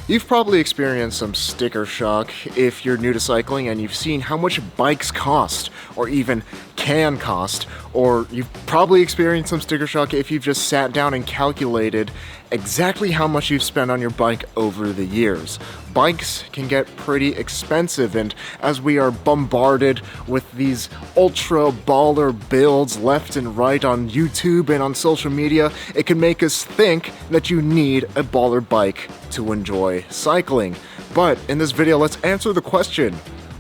You've probably experienced some sticker shock if you're new to cycling and you've seen how much bikes cost, or even can cost, or you've probably experienced some sticker shock if you've just sat down and calculated exactly how much you've spent on your bike over the years. Bikes can get pretty expensive, and as we are bombarded with these ultra baller builds left and right on YouTube and on social media, it can make us think that you need a baller bike to enjoy cycling. But in this video, let's answer the question,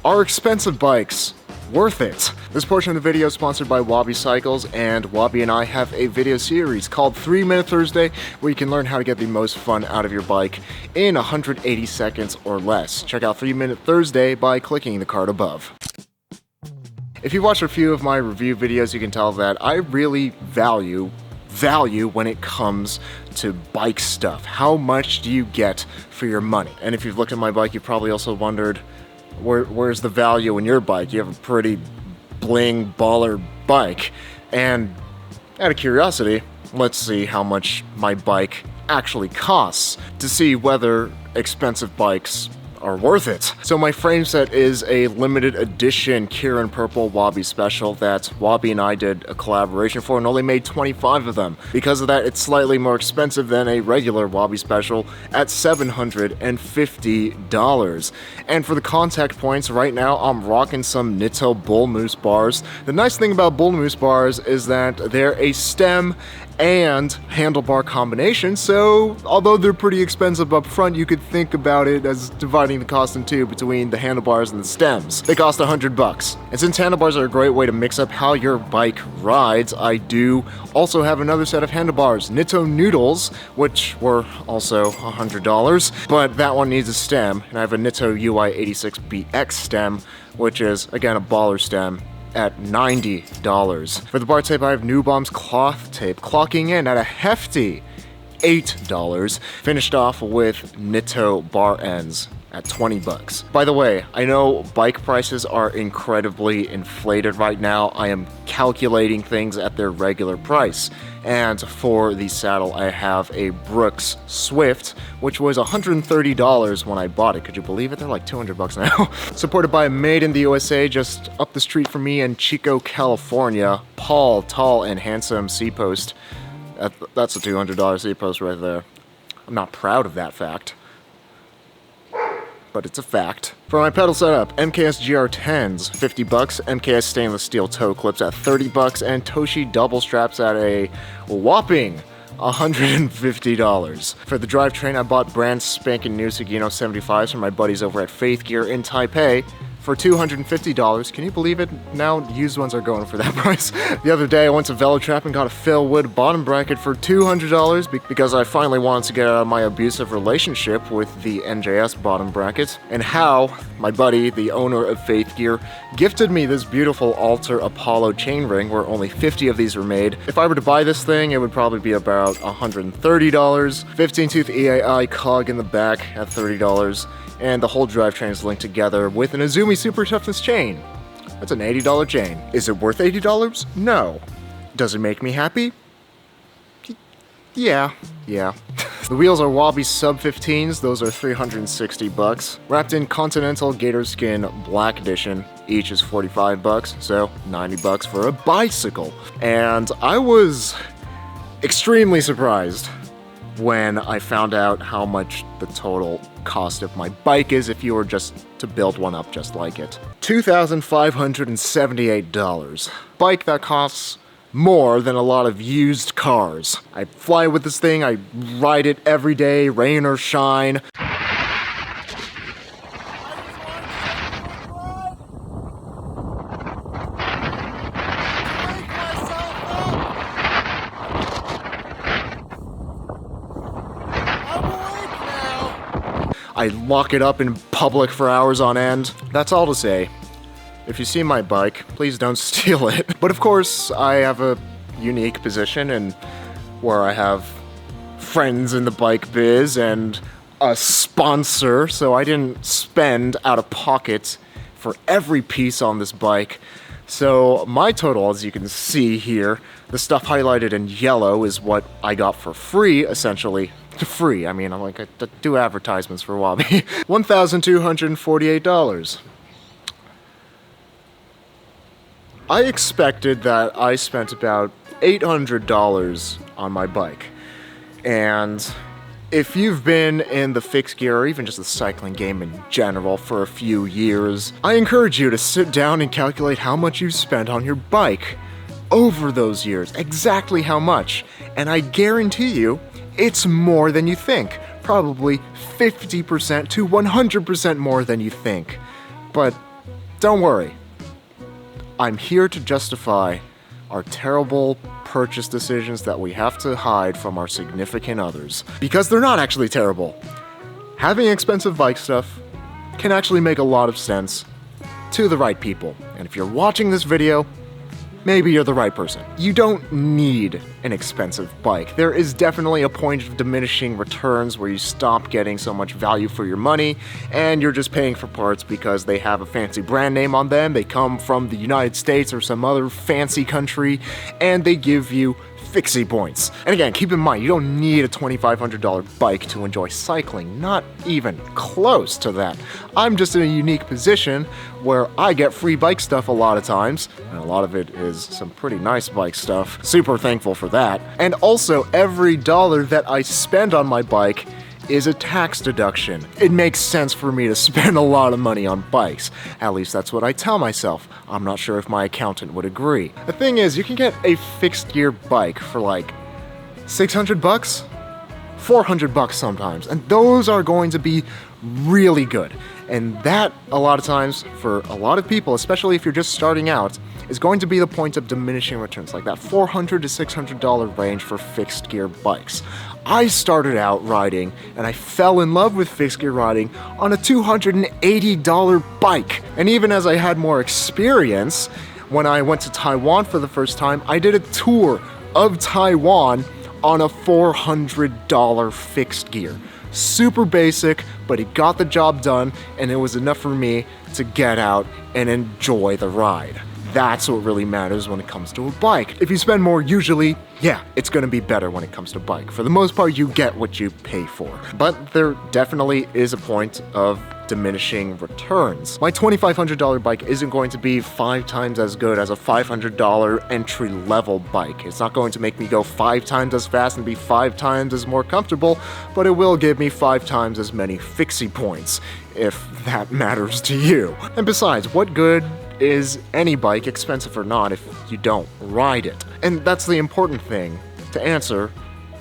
are expensive bikes worth it? This portion of the video is sponsored by Wobby Cycles, and Wobby and I have a video series called 3 Minute Thursday where you can learn how to get the most fun out of your bike in 180 seconds or less. Check out 3 Minute Thursday by clicking the card above. If you've watched a few of my review videos, you can tell that I really value when it comes to bike stuff. How much do you get for your money? And if you've looked at my bike, you've probably also wondered, where's the value in your bike? You have a pretty bling baller bike. And out of curiosity, let's see how much my bike actually costs to see whether expensive bikes are worth it. So my frame set is a limited edition Kirin Purple Wobby special that Wobby and I did a collaboration for and only made 25 of them. Because of that, it's slightly more expensive than a regular Wobby special at $750. And for the contact points, right now I'm rocking some Nitto Bull Moose bars. The nice thing about Bull Moose bars is that they're a stem and handlebar combination, so although they're pretty expensive up front, you could think about it as dividing the cost in two between the handlebars and the stems. They cost $100. And since handlebars are a great way to mix up how your bike rides, I do also have another set of handlebars, Nitto Noodles, which were also $100, but that one needs a stem, and I have a Nitto UI86BX stem, which is, again, a baller stem, at $90. For the bar tape, I have New Bomb's cloth tape, clocking in at a hefty $8, finished off with Nitto bar ends at $20. By the way, I know bike prices are incredibly inflated right now. I am calculating things at their regular price. And for the saddle, I have a Brooks Swift, which was $130 when I bought it. Could you believe it? They're like $200 now. Supported by Made in the USA, just up the street from me in Chico, California. Paul, tall and handsome C-post. That's a $200 C-post right there. I'm not proud of that fact, but it's a fact. For my pedal setup, MKS GR10s, $50, MKS stainless steel toe clips at $30, and Toshi double straps at a whopping $150. For the drivetrain, I bought brand spanking new Sugino 75s from my buddies over at Faith Gear in Taipei for $250. Can you believe it? Now used ones are going for that price. The other day I went to Velotrap and got a Phil Wood bottom bracket for $200 because I finally wanted to get out of my abusive relationship with the NJS bottom bracket. And how my buddy, the owner of Faith Gear, gifted me this beautiful Alter Apollo chainring where only 50 of these were made. If I were to buy this thing, it would probably be about $130. 15-tooth EAI cog in the back at $30. And the whole drivetrain is linked together with an Azumi Super Toughness chain. That's an $80 chain. Is it worth $80? No. Does it make me happy? Yeah. The wheels are Wobby Sub 15s, those are $360. Wrapped in Continental Gator Skin Black Edition, each is $45, so $90 for a bicycle. And I was extremely surprised when I found out how much the total cost of my bike is if you were just to build one up just like it. $2,578. Bike that costs more than a lot of used cars. I fly with this thing, I ride it every day, rain or shine. I lock it up in public for hours on end. That's all to say, if you see my bike, please don't steal it. But of course, I have a unique position and where I have friends in the bike biz and a sponsor, so I didn't spend out of pocket for every piece on this bike. So my total, as you can see here, the stuff highlighted in yellow is what I got for free, essentially free. I mean, I do advertisements for Wobby. $1,248. I expected that I spent about $800 on my bike. And if you've been in the fixed gear or even just the cycling game in general for a few years, I encourage you to sit down and calculate how much you've spent on your bike over those years, exactly how much. And I guarantee you, it's more than you think. Probably 50% to 100% more than you think. But don't worry. I'm here to justify our terrible purchase decisions that we have to hide from our significant others. Because they're not actually terrible. Having expensive bike stuff can actually make a lot of sense to the right people. And if you're watching this video, maybe you're the right person. You don't need an expensive bike. There is definitely a point of diminishing returns where you stop getting so much value for your money and you're just paying for parts because they have a fancy brand name on them, they come from the United States or some other fancy country, and they give you fixie points. And again, keep in mind, you don't need a $2,500 bike to enjoy cycling, not even close to that. I'm just in a unique position where I get free bike stuff a lot of times, and a lot of it is some pretty nice bike stuff. Super thankful for that. And also, every dollar that I spend on my bike is a tax deduction. It makes sense for me to spend a lot of money on bikes. At least that's what I tell myself. I'm not sure if my accountant would agree. The thing is, you can get a fixed gear bike for like $600, $400 sometimes, and those are going to be really good. And that, a lot of times, for a lot of people, especially if you're just starting out, is going to be the point of diminishing returns, like that $400 to $600 range for fixed gear bikes. I started out riding, and I fell in love with fixed gear riding on a $280 bike. And even as I had more experience, when I went to Taiwan for the first time, I did a tour of Taiwan on a $400 fixed gear. Super basic, but it got the job done, and it was enough for me to get out and enjoy the ride. That's what really matters when it comes to a bike. If you spend more, usually, yeah, it's gonna be better when it comes to bike. For the most part, you get what you pay for. But there definitely is a point of diminishing returns. My $2,500 bike isn't going to be 5 times as good as a $500 entry-level bike. It's not going to make me go 5 times as fast and be 5 times as more comfortable, but it will give me 5 times as many fixie points, if that matters to you. And besides, what good is any bike, expensive or not, if you don't ride it? And that's the important thing to answer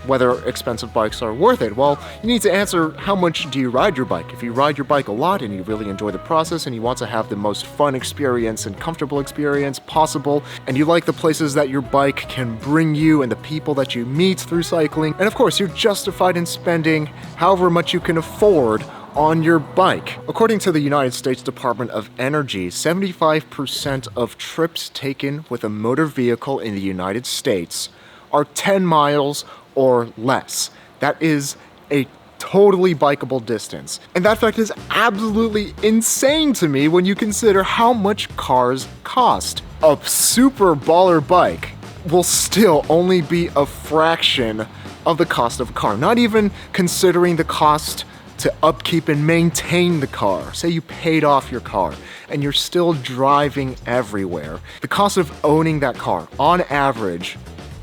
whether expensive bikes are worth it. Well, you need to answer, how much do you ride your bike? If you ride your bike a lot and you really enjoy the process and you want to have the most fun experience and comfortable experience possible, and you like the places that your bike can bring you and the people that you meet through cycling, and of course you're justified in spending however much you can afford on your bike. According to the United States Department of Energy, 75% of trips taken with a motor vehicle in the United States are 10 miles or less. That is a totally bikeable distance. And that fact is absolutely insane to me when you consider how much cars cost. A super baller bike will still only be a fraction of the cost of a car, not even considering the cost to upkeep and maintain the car. Say you paid off your car and you're still driving everywhere. The cost of owning that car, on average,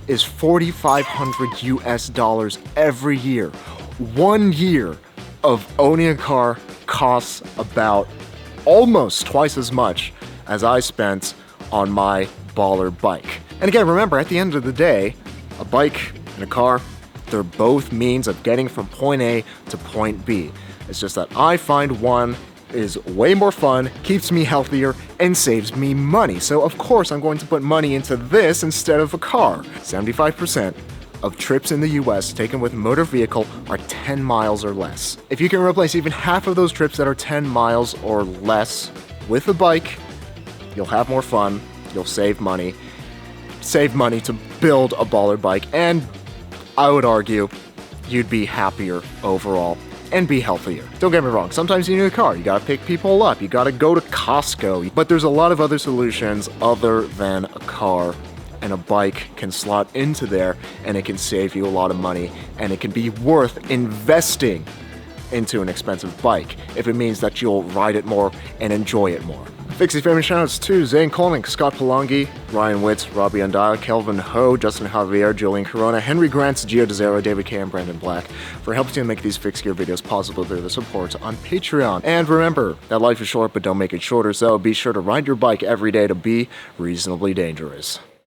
is $4,500 US every year. 1 year of owning a car costs about almost twice as much as I spent on my baller bike. And again, remember, at the end of the day, a bike and a car, they're both means of getting from point A to point B. It's just that I find one is way more fun, keeps me healthier, and saves me money. So of course I'm going to put money into this instead of a car. 75% of trips in the US taken with a motor vehicle are 10 miles or less. If you can replace even half of those trips that are 10 miles or less with a bike, you'll have more fun, you'll save money to build a baller bike, and I would argue you'd be happier overall and be healthier. Don't get me wrong, sometimes you need a car, you gotta pick people up, you gotta go to Costco, but there's a lot of other solutions other than a car and a bike can slot into there, and it can save you a lot of money, and it can be worth investing into an expensive bike if it means that you'll ride it more and enjoy it more. Fixie famous shoutouts to Zane Kolnik, Scott Palangi, Ryan Witt, Robby Andaya, Kelvin Ho, Justin Javier, Julian Corona, Henry Grants, Gio Dezera, David K, and Brandon Black for helping to make these fixed gear videos possible through the support on Patreon. And remember that life is short, but don't make it shorter, so be sure to ride your bike every day to be reasonably dangerous.